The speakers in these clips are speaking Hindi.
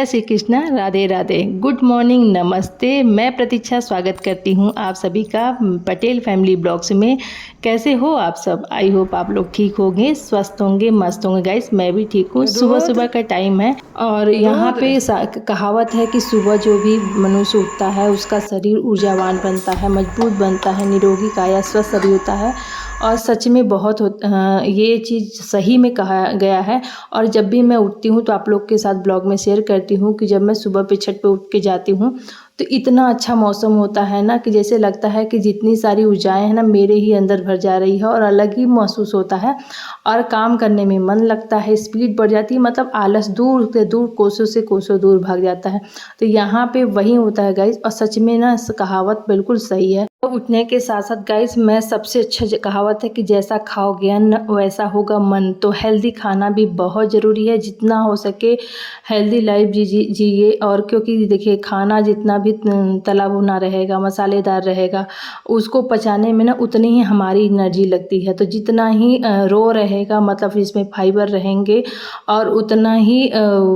जय श्री कृष्णा, राधे राधे। गुड मॉर्निंग, नमस्ते। मैं प्रतीक्षा स्वागत करती हूँ आप सभी का पटेल फैमिली ब्लॉग्स में। कैसे हो आप सब? आई होप आप लोग ठीक होंगे, स्वस्थ होंगे, मस्त होंगे। गाइस मैं भी ठीक हूँ। सुबह सुबह का टाइम है और यहाँ पे कहावत है कि सुबह जो भी मनुष्य उठता है उसका शरीर ऊर्जावान बनता है, मजबूत बनता है, निरोगी काया स्वस्थ शरीर होता है। और सच में बहुत ये चीज़ सही में कहा गया है। और जब भी मैं उठती हूँ तो आप लोग के साथ ब्लॉग में शेयर करती हूँ कि जब मैं सुबह पे छत पे उठ के जाती हूँ तो इतना अच्छा मौसम होता है ना कि जैसे लगता है कि जितनी सारी ऊर्जाएं हैं ना मेरे ही अंदर भर जा रही है और अलग ही महसूस होता है। और काम करने में मन लगता है, स्पीड बढ़ जाती है, मतलब आलस दूर से दूर, कोसों से कोसों दूर भाग जाता है। तो यहाँ पे वही होता है गाइस। और सच में ना कहावत बिल्कुल सही है। तो उठने के साथ साथ गाइस मैं सबसे अच्छा कहावत है कि जैसा खाओगे अन्न वैसा होगा मन। तो हेल्दी खाना भी बहुत ज़रूरी है, जितना हो सके हेल्दी लाइफ जिए। और क्योंकि देखिए खाना जितना भी तला भुना रहेगा, मसालेदार रहेगा, उसको पचाने में ना उतनी ही हमारी एनर्जी लगती है। तो जितना ही रो रहेगा, मतलब इसमें फाइबर रहेंगे, और उतना ही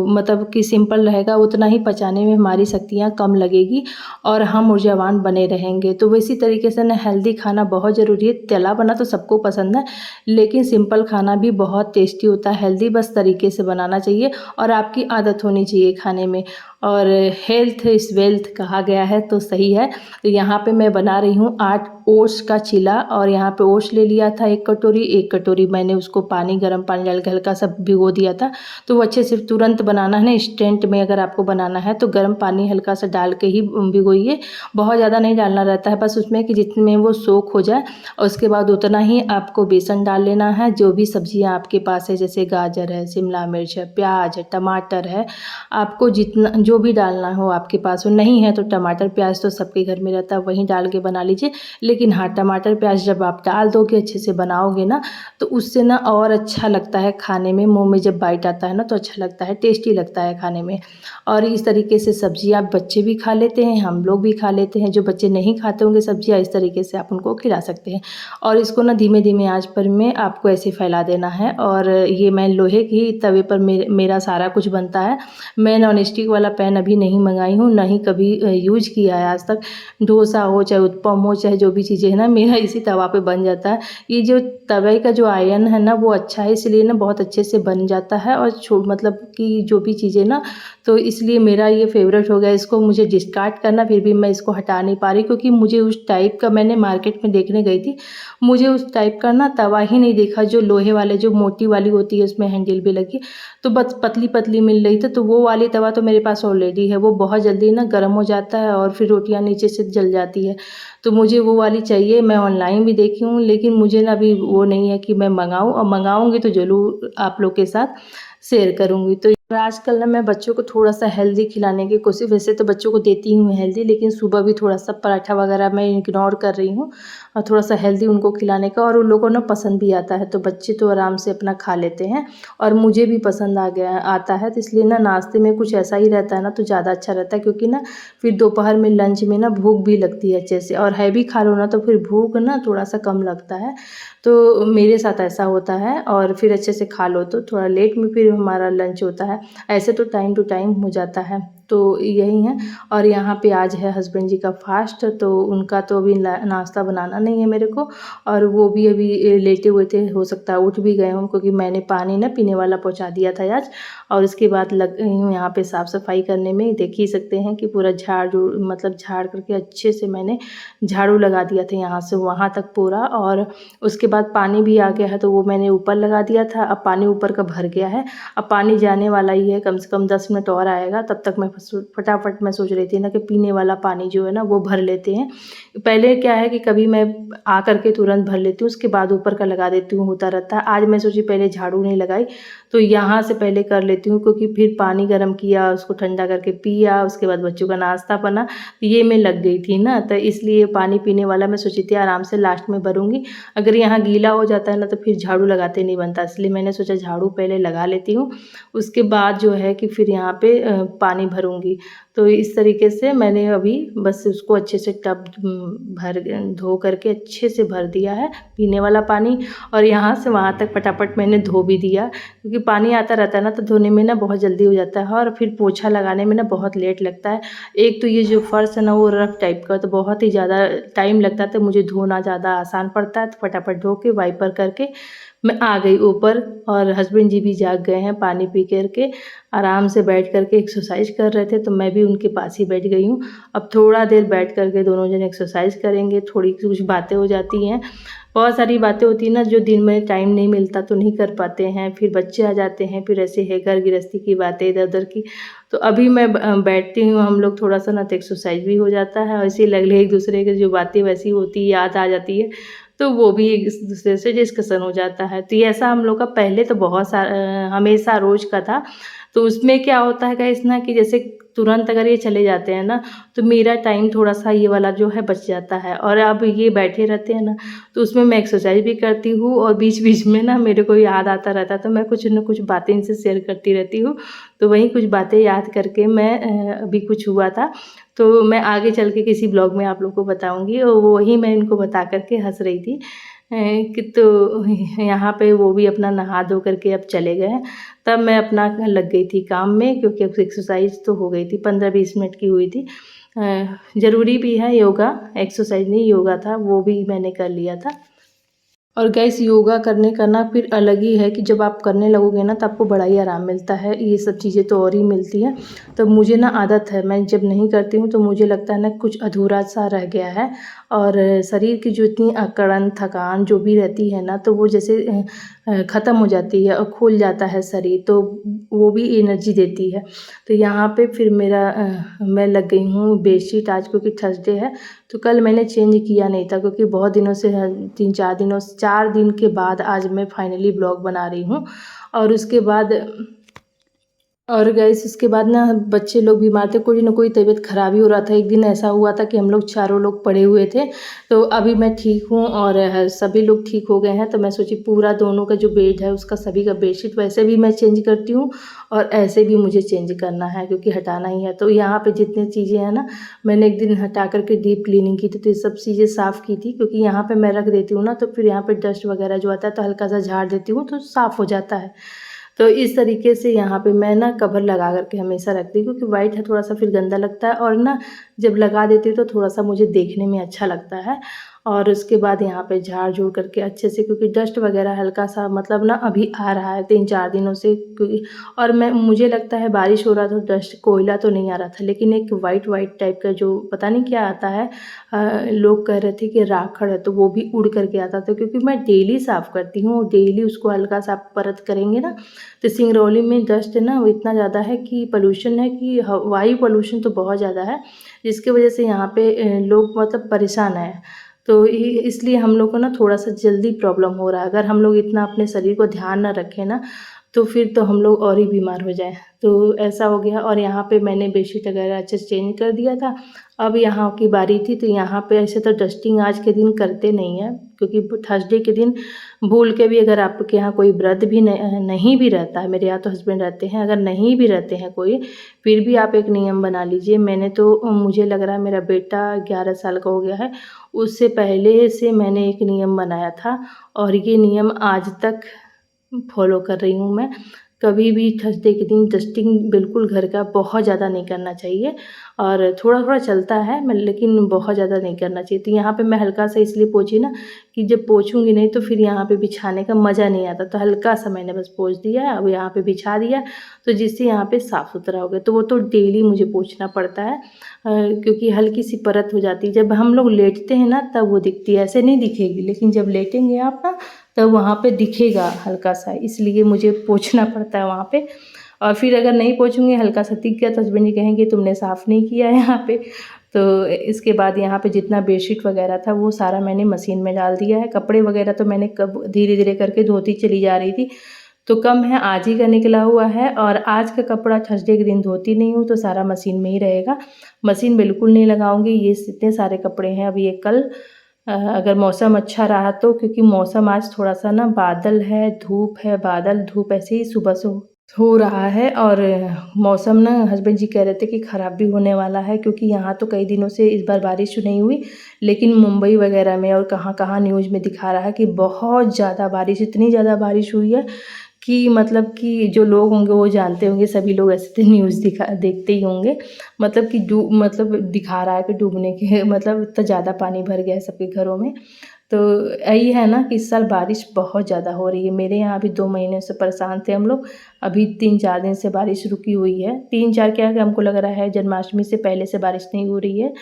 मतलब कि सिंपल रहेगा, उतना ही पचाने में हमारी शक्तियाँ कम लगेगी और हम ऊर्जावान बने रहेंगे। तो इसी तरीके से ना हेल्दी खाना बहुत ज़रूरी है। तला बना तो सबको पसंद है, लेकिन सिंपल खाना भी बहुत टेस्टी होता है। हेल्दी बस तरीके से बनाना चाहिए और आपकी आदत होनी चाहिए खाने में। और हेल्थ इज़ वेल्थ कहा गया है, तो सही है। तो यहाँ पे मैं बना रही हूँ 8 ओट्स का चीला। और यहाँ पे ओट्स ले लिया था 1 कटोरी। 1 कटोरी मैंने उसको गर्म पानी डाल के हल्का सा भिगो दिया था। तो वो अच्छे से तुरंत बनाना है ना, इंस्टेंट में अगर आपको बनाना है तो गर्म पानी हल्का सा डाल के ही भिगोइए। बहुत ज़्यादा नहीं डालना रहता है, बस उसमें कि जितने वो सोख हो जाए। और उसके बाद उतना ही आपको बेसन डाल लेना है। जो भी सब्जियां आपके पास है, जैसे गाजर है, शिमला मिर्च है, प्याज है, टमाटर है, आपको जितना जो भी डालना हो आपके पास हो। नहीं है तो टमाटर प्याज तो सबके घर में रहता है, वहीं डाल के बना लीजिए। लेकिन हाँ, टमाटर प्याज जब आप डाल दोगे, अच्छे से बनाओगे ना, तो उससे ना और अच्छा लगता है खाने में। मुँह में जब बाइट आता है ना तो अच्छा लगता है, टेस्टी लगता है खाने में। और इस तरीके से सब्जियां बच्चे भी खा लेते हैं, हम लोग भी खा लेते हैं। जो बच्चे नहीं खाते होंगे सब्जियां, इस तरीके से आप उनको खिला सकते हैं। और इसको ना धीमे धीमे आंच पर में आपको ऐसे फैला देना है। और ये मैं लोहे की तवे पर मेरा सारा कुछ बनता है। मैं नॉन स्टिक वाला पैन अभी नहीं मंगाई हूँ, ना ही कभी यूज किया है आज तक। डोसा हो, चाहे उत्पम हो, चाहे जो भी चीज़ें हैं ना, मेरा इसी तवा पे बन जाता है। ये जो तवे का जो आयरन है ना वो अच्छा है, इसलिए ना बहुत अच्छे से बन जाता है। और मतलब कि जो भी चीज़ें ना, तो इसलिए मेरा ये फेवरेट हो गया। इसको मुझे डिस्कार्ड करना, फिर भी मैं इसको हटा नहीं पा रही, क्योंकि मुझे उस टाइप का, मैंने मार्केट में देखने गई थी, मुझे उस टाइप का ना तवा ही नहीं देखा जो लोहे वाले, जो मोटी वाली होती है, उसमें हैंडल भी लगी, तो बस पतली पतली मिल रही थी। तो वो वाली तवा तो मेरे पास ऑलरेडी है, वो बहुत जल्दी ना गर्म हो जाता है और फिर रोटियां नीचे से जल जाती है। तो मुझे वो वाली चाहिए। मैं ऑनलाइन भी देखी हूँ, लेकिन मुझे ना अभी वो नहीं है कि मैं मंगाऊँ, और मंगाऊँगी तो ज़रूर आप लोग के साथ शेयर करूँगी। तो आजकल ना मैं बच्चों को थोड़ा सा हेल्दी खिलाने की कोशिश, वैसे तो बच्चों को देती हूँ हेल्दी, लेकिन सुबह भी थोड़ा सा पराठा वगैरह मैं इग्नोर कर रही हूँ, और थोड़ा सा हेल्दी उनको खिलाने का। और उन लोगों को ना पसंद भी आता है, तो बच्चे तो आराम से अपना खा लेते हैं और मुझे भी पसंद आता है। तो इसलिए ना नाश्ते में कुछ ऐसा ही रहता है ना तो ज़्यादा अच्छा रहता है, क्योंकि ना फिर दोपहर में लंच में ना भूख भी लगती है अच्छे से, और हैवी खा लो ना तो फिर भूख ना थोड़ा सा कम लगता है। तो मेरे साथ ऐसा होता है। और फिर अच्छे से खा लो तो थोड़ा लेट में फिर हमारा लंच होता है। ऐसे तो टाइम टू टाइम हो जाता है। तो यही है। और यहाँ पे आज है हस्बैंड जी का फास्ट, तो उनका तो अभी नाश्ता बनाना नहीं है मेरे को। और वो भी अभी लेटे हुए थे, हो सकता है उठ भी गए हों, क्योंकि मैंने पानी ना पीने वाला पहुँचा दिया था आज। और उसके बाद लग गई हूँ यहाँ पे साफ़ सफाई करने में। देख ही सकते हैं कि पूरा मतलब झाड़ करके अच्छे से मैंने झाड़ू लगा दिया था यहाँ से वहाँ तक पूरा। और उसके बाद पानी भी आ गया है, तो वो मैंने ऊपर लगा दिया था। अब पानी ऊपर का भर गया है, अब पानी जाने वाला ही है, कम से कम 10 मिनट और आएगा। तब तक मैं फटाफट मैं सोच रही थी ना कि पीने वाला पानी जो है ना वो भर लेते हैं। पहले क्या है कि कभी मैं आ करके तुरंत भर लेती हूँ, उसके बाद ऊपर का लगा देती हूँ, होता रहता है। आज मैं सोची पहले झाड़ू नहीं लगाई, तो यहाँ से पहले कर लेती हूँ, क्योंकि फिर पानी गर्म किया, उसको ठंडा करके पिया, उसके बाद बच्चों का नाश्ता बना, ये मैं लग गई थी ना। तो इसलिए पानी पीने वाला मैं सोची थी आराम से लास्ट में भरूँगी। अगर यहाँ गीला हो जाता है ना तो फिर झाड़ू लगाते नहीं बनता, इसलिए मैंने सोचा झाड़ू पहले लगा लेती हूँ, उसके बाद जो है कि फिर यहाँ पे पानी भरूँगी। तो इस तरीके से मैंने अभी बस उसको अच्छे से टब भर धो करके अच्छे से भर दिया है पीने वाला पानी, और यहाँ से वहाँ तक फटाफट मैंने धो भी दिया, क्योंकि पानी आता रहता है ना तो धोने में ना बहुत जल्दी हो जाता है और फिर पोछा लगाने में ना बहुत लेट लगता है। एक तो ये जो फर्श है ना वो रफ टाइप का, तो बहुत ही ज़्यादा टाइम लगता है, तो मुझे धोना ज़्यादा आसान पड़ता है। तो फटाफट धो के वाइपर करके मैं आ गई ऊपर, और हस्बैंड जी भी जाग गए हैं, पानी पी कर के आराम से बैठ कर के एक्सरसाइज कर रहे थे, तो मैं भी उनके पास ही बैठ गई हूँ। अब थोड़ा देर बैठ कर के दोनों जन एक्सरसाइज करेंगे, थोड़ी कुछ बातें हो जाती हैं, बहुत सारी बातें होती हैं ना जो दिन में टाइम नहीं मिलता तो नहीं कर पाते हैं, फिर बच्चे आ जाते हैं, फिर ऐसे है घर गृहस्थी की बातें इधर उधर की। तो अभी मैं बैठती हूँ, हम लोग थोड़ा सा ना तो एक्सरसाइज भी हो जाता है, ऐसे लगे एक दूसरे के जो बातें वैसी होती है याद आ जाती है, तो वो भी एक दूसरे से डिस्कशन हो जाता है। तो ये ऐसा हम लोग का पहले तो बहुत हमेशा रोज़ का था। तो उसमें क्या होता है गाइस ना कि जैसे तुरंत अगर ये चले जाते हैं ना तो मेरा टाइम थोड़ा-सा ये वाला जो है बच जाता है, और अब ये बैठे रहते हैं ना तो उसमें मैं एक्सरसाइज भी करती हूँ, और बीच-बीच में ना मेरे को याद आता रहता है, तो मैं कुछ न कुछ बातें इनसे शेयर करती रहती हूँ। तो वही कुछ बातें याद करके मैं अभी कुछ हुआ था तो मैं आगे चल के किसी ब्लॉग में आप लोग को बताऊँगी, और वही मैं इनको बता कर के हँस रही थी कि तो यहाँ पे वो भी अपना नहा धो करके अब चले गए हैं। तब मैं अपना लग गई थी काम में, क्योंकि अब एक्सरसाइज तो हो गई थी, 15-20 मिनट की हुई थी। ज़रूरी भी है योगा, एक्सरसाइज नहीं योगा था, वो भी मैंने कर लिया था। और गाइस योगा करने का ना फिर अलग ही है कि जब आप करने लगोगे ना तो आपको बड़ा ही आराम मिलता है, ये सब चीज़ें तो और ही मिलती हैं। तो मुझे ना आदत है, मैं जब नहीं करती हूँ तो मुझे लगता है ना कुछ अधूरा सा रह गया है, और शरीर की जो इतनी अकड़न थकान जो भी रहती है ना तो वो जैसे ख़त्म हो जाती है और खुल जाता है शरीर, तो वो भी एनर्जी देती है। तो यहाँ पे फिर मेरा मैं लग गई हूँ बेडशीट आज, क्योंकि थर्सडे है, तो कल मैंने चेंज किया नहीं था, क्योंकि बहुत दिनों से 3-4 दिनों से 4 दिन के बाद आज मैं फाइनली ब्लॉग बना रही हूँ। और उसके बाद और गाइस उसके बाद ना बच्चे लोग बीमार थे, कोई ना कोई तबीयत ख़राब ही हो रहा था। एक दिन ऐसा हुआ था कि हम लोग चारों लोग पड़े हुए थे, तो अभी मैं ठीक हूँ और सभी लोग ठीक हो गए हैं। तो मैं सोची पूरा दोनों का जो बेड है उसका सभी का बेडशीट वैसे भी मैं चेंज करती हूँ, और ऐसे भी मुझे चेंज करना है क्योंकि हटाना ही है। तो यहाँ पे जितनी चीज़ें हैं ना मैंने एक दिन हटा कर के डीप क्लीनिंग की थी, तो ये सब चीज़ें साफ़ की थी, क्योंकि यहाँ पे मैं रख देती हूँ ना तो फिर यहाँ पे डस्ट वगैरह जो आता है तो हल्का सा झाड़ देती हूँ तो साफ़ हो जाता है। तो इस तरीके से यहाँ पे मैं ना कवर लगा कर के हमेशा रखती हूँ, क्योंकि वाइट है थोड़ा सा फिर गंदा लगता है, और ना जब लगा देती हूँ तो थोड़ा सा मुझे देखने में अच्छा लगता है। और उसके बाद यहाँ पे झाड़ झूड़ करके अच्छे से, क्योंकि डस्ट वगैरह हल्का सा मतलब ना अभी आ रहा है 3-4 दिनों से, क्योंकि और मैं मुझे लगता है बारिश हो रहा था तो डस्ट कोयला तो नहीं आ रहा था, लेकिन एक वाइट वाइट टाइप का जो पता नहीं क्या आता है, लोग कह रहे थे कि राखड़ है, तो वो भी उड़ करके आता था। क्योंकि मैं डेली साफ़ करती हूँ, डेली उसको हल्का सा परत करेंगे ना, तो सिंगरौली में डस्ट ना वो इतना ज़्यादा है कि पोल्यूशन है कि वायु पोल्यूशन तो बहुत ज़्यादा है, जिसकी वजह से यहाँ पे लोग मतलब परेशान हैं। तो इसलिए हम लोग को ना थोड़ा सा जल्दी प्रॉब्लम हो रहा है। अगर हम लोग इतना अपने शरीर को ध्यान ना रखें ना तो फिर तो हम लोग और ही बीमार हो जाएँ। तो ऐसा हो गया, और यहाँ पे मैंने बेडशीट वगैरह अच्छे से चेंज कर दिया था। अब यहाँ की बारी थी, तो यहाँ पे ऐसे तो डस्टिंग आज के दिन करते नहीं हैं, क्योंकि थर्सडे के दिन भूल के भी अगर आपके यहाँ कोई व्रत भी नहीं भी रहता है, मेरे यहाँ तो हस्बैंड रहते हैं, अगर नहीं भी रहते हैं कोई, फिर भी आप एक नियम बना लीजिए। मैंने तो मुझे लग रहा है मेरा बेटा 11 साल का हो गया है, उससे पहले से मैंने एक नियम बनाया था, और ये नियम आज तक फॉलो कर रही हूँ मैं। कभी भी थर्सडे के दिन डस्टिंग बिल्कुल घर का बहुत ज़्यादा नहीं करना चाहिए, और थोड़ा-थोड़ा चलता है मैं, लेकिन बहुत ज़्यादा नहीं करना चाहिए। तो यहाँ पे मैं हल्का सा इसलिए पोंछी ना कि जब पोंछूँगी नहीं तो फिर यहाँ पे बिछाने का मज़ा नहीं आता, तो हल्का सा मैंने बस पोंछ दिया, अब यहाँ पे बिछा दिया, तो जिससे यहाँ पे साफ़-सुथरा हो गया। तो वो तो डेली मुझे पोंछना पड़ता है, क्योंकि हल्की सी परत हो जाती है। जब हम लोग लेटते हैं ना तब वो दिखती है, ऐसे नहीं दिखेगी, लेकिन जब लेटेंगे आप ना तब वहाँ पे दिखेगा हल्का सा, इसलिए मुझे पोंछना पड़ता है वहाँ पे। और फिर अगर नहीं पोंछूँगी, हल्का सा दिख गया तो हस्बैंड जी कहेंगे तुमने साफ़ नहीं किया है यहाँ पे। तो इसके बाद यहाँ पे जितना बेडशीट वगैरह था वो सारा मैंने मशीन में डाल दिया है। कपड़े वगैरह तो मैंने कब धीरे-धीरे करके धोती चली जा रही थी, तो कम है, आज ही का निकला हुआ है, और आज का कपड़ा थर्सडे के दिन धोती नहीं हूँ तो सारा मशीन में ही रहेगा। मशीन बिल्कुल नहीं लगाऊँगी, ये इतने सारे कपड़े हैं। अब ये कल अगर मौसम अच्छा रहा तो, क्योंकि मौसम आज थोड़ा सा ना बादल है, धूप है, बादल धूप ऐसे ही सुबह से हो रहा है। और मौसम ना हस्बैंड जी कह रहे थे कि ख़राब भी होने वाला है, क्योंकि यहाँ तो कई दिनों से इस बार बारिश नहीं हुई, लेकिन मुंबई वगैरह में और कहाँ-कहाँ न्यूज़ में दिखा रहा है कि बहुत ज़्यादा बारिश, इतनी ज़्यादा बारिश हुई है कि मतलब कि जो लोग होंगे वो जानते होंगे, सभी लोग ऐसे तो न्यूज़ देखते ही होंगे। मतलब कि मतलब दिखा रहा है कि डूबने के मतलब इतना ज़्यादा पानी भर गया है सबके घरों में। तो यही है ना कि इस साल बारिश बहुत ज़्यादा हो रही है। मेरे यहाँ भी 2 महीने से परेशान थे हम लोग। अभी 3-4 दिन से बारिश रुकी हुई है। 3-4 क्या कि हमको लग रहा है जन्माष्टमी से पहले से बारिश नहीं हो रही है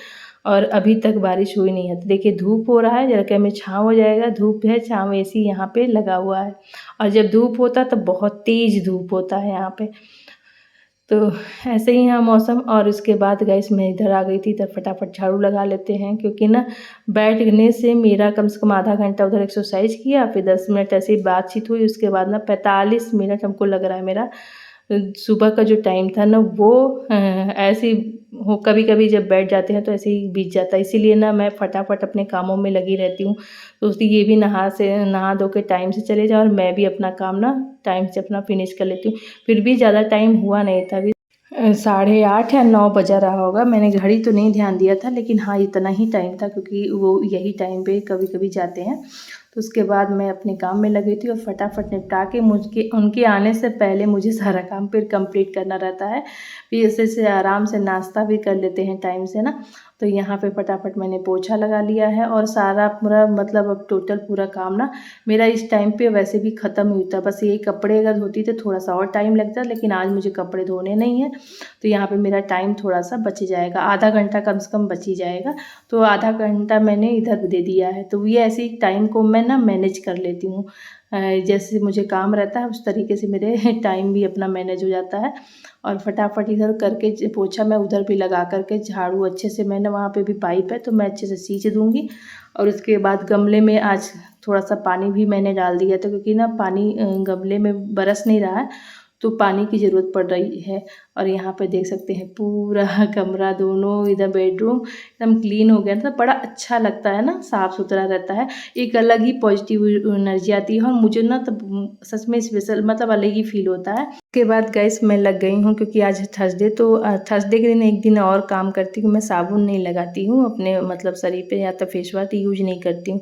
और अभी तक बारिश हुई नहीं है। तो देखिए धूप हो रहा है, ज़रा क्या में छाँव हो जाएगा, धूप है, छाँव एसी यहाँ पे लगा हुआ है। और जब धूप होता है तो बहुत तेज़ धूप होता है यहाँ पे। तो ऐसे ही है मौसम। और उसके बाद गाइस मैं इधर आ गई थी, इधर फटाफट झाड़ू लगा लेते हैं, क्योंकि ना बैठने से मेरा कम से कम आधा घंटा उधर एक्सरसाइज किया, फिर 10 मिनट ऐसे ही बातचीत हुई, उसके बाद ना 45 मिनट हमको लग रहा है मेरा सुबह का जो टाइम था ना वो ऐसे ही हो, कभी-कभी जब बैठ जाते हैं तो ऐसे ही बीत जाता है। इसीलिए ना मैं फटाफट अपने कामों में लगी रहती हूँ। सोचती ये भी नहा धो के टाइम से चले जाओ और मैं भी अपना काम ना टाइम से अपना फिनिश कर लेती हूँ। फिर भी ज़्यादा टाइम हुआ नहीं था अभी। 8:30 या 9 बजा रहा होगा। मैंने घड़ी तो नहीं ध्यान दिया था, लेकिन हाँ इतना ही टाइम था, क्योंकि वो यही टाइम पे कभी-कभी जाते हैं। तो उसके बाद मैं अपने काम में लगी थी और फटाफट निपटा के मुझके उनके आने से पहले मुझे सारा काम फिर कंप्लीट करना रहता है। फिर ऐसे आराम से नाश्ता भी कर लेते हैं टाइम से ना। तो यहाँ पे फटाफट मैंने पोछा लगा लिया है और सारा पूरा मतलब अब टोटल पूरा काम ना मेरा इस टाइम पे वैसे भी ख़त्म ही होता है। बस यही कपड़े अगर धोती तो थोड़ा सा और टाइम लगता, लेकिन आज मुझे कपड़े धोने नहीं हैं, तो यहाँ पे मेरा टाइम थोड़ा सा बच जाएगा, आधा घंटा कम से कम बच ही जाएगा। तो आधा घंटा मैंने इधर दे दिया है। तो ये ऐसे ही टाइम को मैं ना मैनेज कर लेती हूँ। जैसे मुझे काम रहता है उस तरीके से मेरे टाइम भी अपना मैनेज हो जाता है। और फटाफट इधर करके पोछा मैं उधर भी लगा करके झाड़ू अच्छे से, मैंने वहाँ पे भी पाइप है तो मैं अच्छे से सींच दूँगी। और उसके बाद गमले में आज थोड़ा सा पानी भी मैंने डाल दिया था, क्योंकि ना पानी गमले में बरस नहीं रहा है, तो पानी की ज़रूरत पड़ रही है। और यहाँ पे देख सकते हैं पूरा कमरा, दोनों इधर बेडरूम एकदम क्लीन हो गया था। बड़ा अच्छा लगता है ना, साफ़ सुथरा रहता है, एक अलग ही पॉजिटिव एनर्जी आती है और मुझे ना तब सच में स्पेशल मतलब अलग ही फील होता है। उसके बाद गैस मैं लग गई हूँ, क्योंकि आज थर्सडे, तो थर्सडे के दिन एक दिन और काम करती हूँ। मैं साबुन नहीं लगाती हूँ अपने मतलब शरीर पे, या तो फेस वाश यूज नहीं करती हूँ,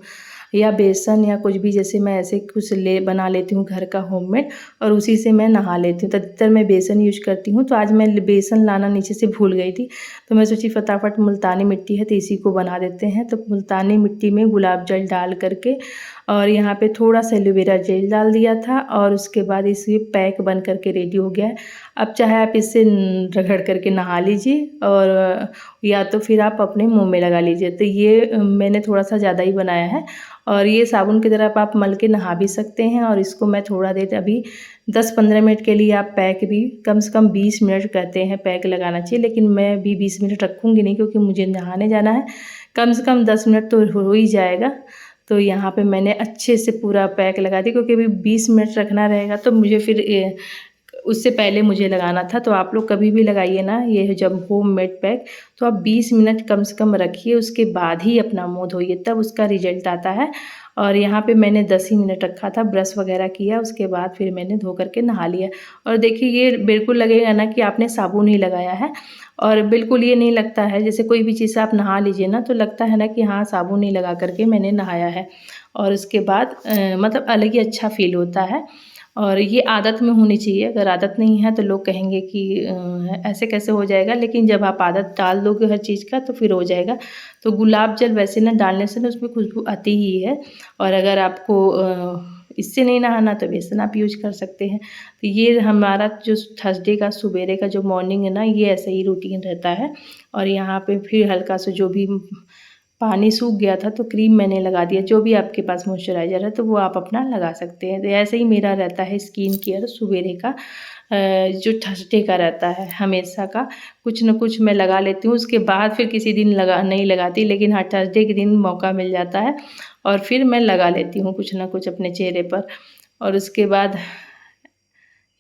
या बेसन या कुछ भी, जैसे मैं ऐसे कुछ बना लेती हूँ घर का होममेड और उसी से मैं नहा लेती हूँ। तो अधिकतर मैं बेसन यूज करती हूँ। तो आज मैं बेसन लाना नीचे से भूल गई थी, तो मैं सोची फटाफट मुल्तानी मिट्टी है तो इसी को बना देते हैं। तो मुल्तानी मिट्टी में गुलाब जल डाल करके और यहाँ पे थोड़ा सा एलोवेरा जेल डाल दिया था, और उसके बाद इसे पैक बन करके रेडी हो गया है। अब चाहे आप इससे रगड़ करके नहा लीजिए, और या तो फिर आप अपने मुंह में लगा लीजिए। तो ये मैंने थोड़ा सा ज़्यादा ही बनाया है, और ये साबुन की तरह आप मल के नहा भी सकते हैं। और इसको मैं थोड़ा देर अभी 10-15 मिनट के लिए, आप पैक भी कम से कम 20 मिनट कहते हैं पैक लगाना चाहिए, लेकिन मैं भी 20 मिनट रखूँगी नहीं, क्योंकि मुझे नहाने जाना है। कम से कम 10 मिनट तो हो ही जाएगा। तो यहाँ पे मैंने अच्छे से पूरा पैक लगा दिया, क्योंकि अभी 20 मिनट रखना रहेगा, तो मुझे फिर उससे पहले मुझे लगाना था। तो आप लोग कभी भी लगाइए ना ये जब होममेड पैक, तो आप 20 मिनट कम से कम रखिए, उसके बाद ही अपना मुँह धोइए, तब उसका रिजल्ट आता है। और यहाँ पे मैंने 10 ही मिनट रखा था, ब्रश वगैरह किया, उसके बाद फिर मैंने धो करके नहा लिया। और देखिए ये बिल्कुल लगेगा ना कि आपने साबुन ही लगाया है, और बिल्कुल ये नहीं लगता है, जैसे कोई भी चीज़ से आप नहा लीजिए ना तो लगता है ना कि हाँ साबुन ही लगा करके मैंने नहाया है। और उसके बाद मतलब अलग ही अच्छा फ़ील होता है। और ये आदत में होनी चाहिए, अगर आदत नहीं है तो लोग कहेंगे कि ऐसे कैसे हो जाएगा, लेकिन जब आप आदत डाल दोगे हर चीज़ का तो फिर हो जाएगा। तो गुलाब जल वैसे ना डालने से ना उसमें खुशबू आती ही है। और अगर आपको इससे नहीं नहाना तो बेसन आप यूज कर सकते हैं। तो ये हमारा जो थर्सडे का सवेरे का जो मॉर्निंग है ना, ये ऐसा ही रूटीन रहता है। और यहाँ पे फिर हल्का सा जो भी पानी सूख गया था तो क्रीम मैंने लगा दिया। जो भी आपके पास मॉइस्चराइज़र है तो वो आप अपना लगा सकते हैं। तो ऐसे ही मेरा रहता है स्किन केयर सवेरे का, जो थर्सडे का रहता है हमेशा का, कुछ न कुछ मैं लगा लेती हूँ। उसके बाद फिर किसी दिन नहीं लगाती, लेकिन हाँ थर्सडे के दिन मौका मिल जाता है और फिर मैं लगा लेती हूँ कुछ ना कुछ अपने चेहरे पर। और उसके बाद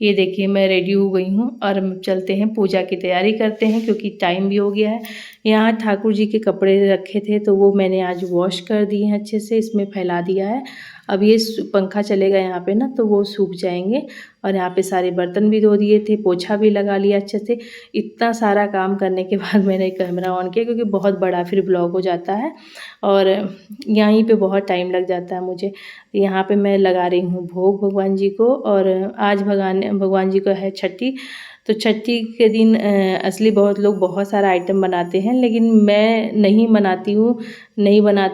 ये देखिए मैं रेडी हो गई हूँ और हम चलते हैं पूजा की तैयारी करते हैं, क्योंकि टाइम भी हो गया है। यहाँ ठाकुर जी के कपड़े रखे थे तो वो मैंने आज वॉश कर दिए हैं अच्छे से, इसमें फैला दिया है। अब ये पंखा चलेगा यहाँ पे ना तो वो सूख जाएंगे। और यहाँ पे सारे बर्तन भी धो दिए थे, पोछा भी लगा लिया अच्छे से। इतना सारा काम करने के बाद मैंने कैमरा ऑन किया क्योंकि बहुत बड़ा फिर ब्लॉग हो जाता है और यहीं पे बहुत टाइम लग जाता है मुझे। यहाँ पे मैं लगा रही हूँ भोग भगवान जी को। और आज भगवान जी को है छठी। तो छठी के दिन असली बहुत लोग बहुत सारा आइटम बनाते हैं, लेकिन मैं नहीं बनाती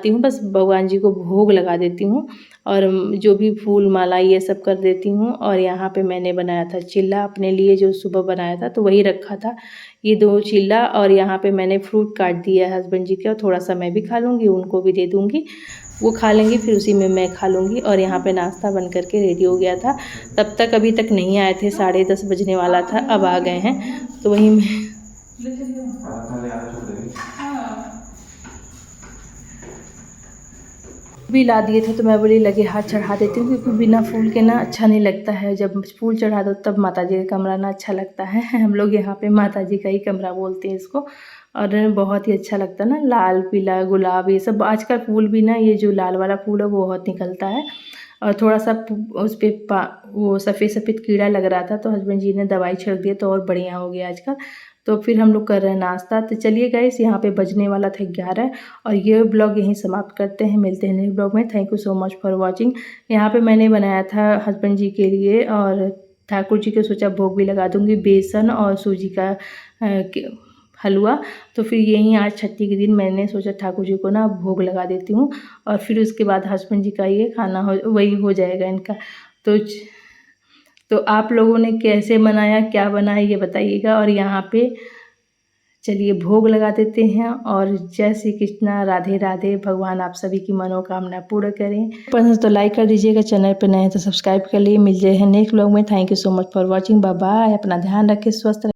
हूँ, बस भगवान जी को भोग लगा देती हूँ और जो भी फूल माला ये सब कर देती हूँ। और यहाँ पे मैंने बनाया था चिल्ला अपने लिए, जो सुबह बनाया था तो वही रखा था, ये 2 चिल्ला। और यहाँ पे मैंने फ्रूट काट दिया है हस्बैंड जी के, और थोड़ा सा मैं भी खा लूँगी, उनको भी दे दूँगी, वो खा लेंगे, फिर उसी में मैं खा लूँगी। और यहाँ पे नाश्ता बन करके रेडी हो गया था। तब तक अभी तक नहीं आए थे, 10:30 बजने वाला था, अब आ गए हैं। तो वहीं मैं भी ला दिए थे तो मैं बोली लगे हाथ चढ़ा देती हूँ, क्योंकि बिना फूल के ना अच्छा नहीं लगता है। जब फूल चढ़ा दो तब माता जी का कमरा ना अच्छा लगता है। हम लोग यहाँ पे माता जी का ही कमरा बोलते हैं इसको। और बहुत ही अच्छा लगता है ना, लाल पीला गुलाब ये सब। आजकल फूल भी ना, ये जो लाल वाला फूल है वो बहुत निकलता है। और थोड़ा सा उस पर वो सफ़ेद सफ़ेद कीड़ा लग रहा था, तो हस्बैंड जी ने दवाई छिड़क दिया तो और बढ़िया हो गया आजकल। तो फिर हम लोग कर रहे हैं नाश्ता। तो चलिए गाइस, यहाँ पे बजने वाला था 11 और ये ब्लॉग यहीं समाप्त करते हैं। मिलते हैं नए ब्लॉग में। Thank you so much for watching. यहाँ पे मैंने बनाया था हस्बैंड जी के लिए और ठाकुर जी के, सोचा भोग भी लगा दूँगी, बेसन और सूजी का हलवा। तो फिर यहीं आज छठी के दिन मैंने सोचा ठाकुर जी को ना भोग लगा देती हूँ और फिर उसके बाद हस्बैंड जी का ये खाना वही हो जाएगा इनका। तो आप लोगों ने कैसे बनाया, क्या बनाया ये बताइएगा। और यहाँ पे चलिए भोग लगा देते हैं। और जय श्री कृष्णा, राधे राधे। भगवान आप सभी की मनोकामना पूर्ण करें। पसंद तो लाइक कर दीजिएगा, चैनल पे नए हैं तो सब्सक्राइब कर लिए। मिल जाए हैं नेक्स्ट ब्लॉग में। Thank you so much for watching. Bye bye. अपना ध्यान रखें, स्वस्थ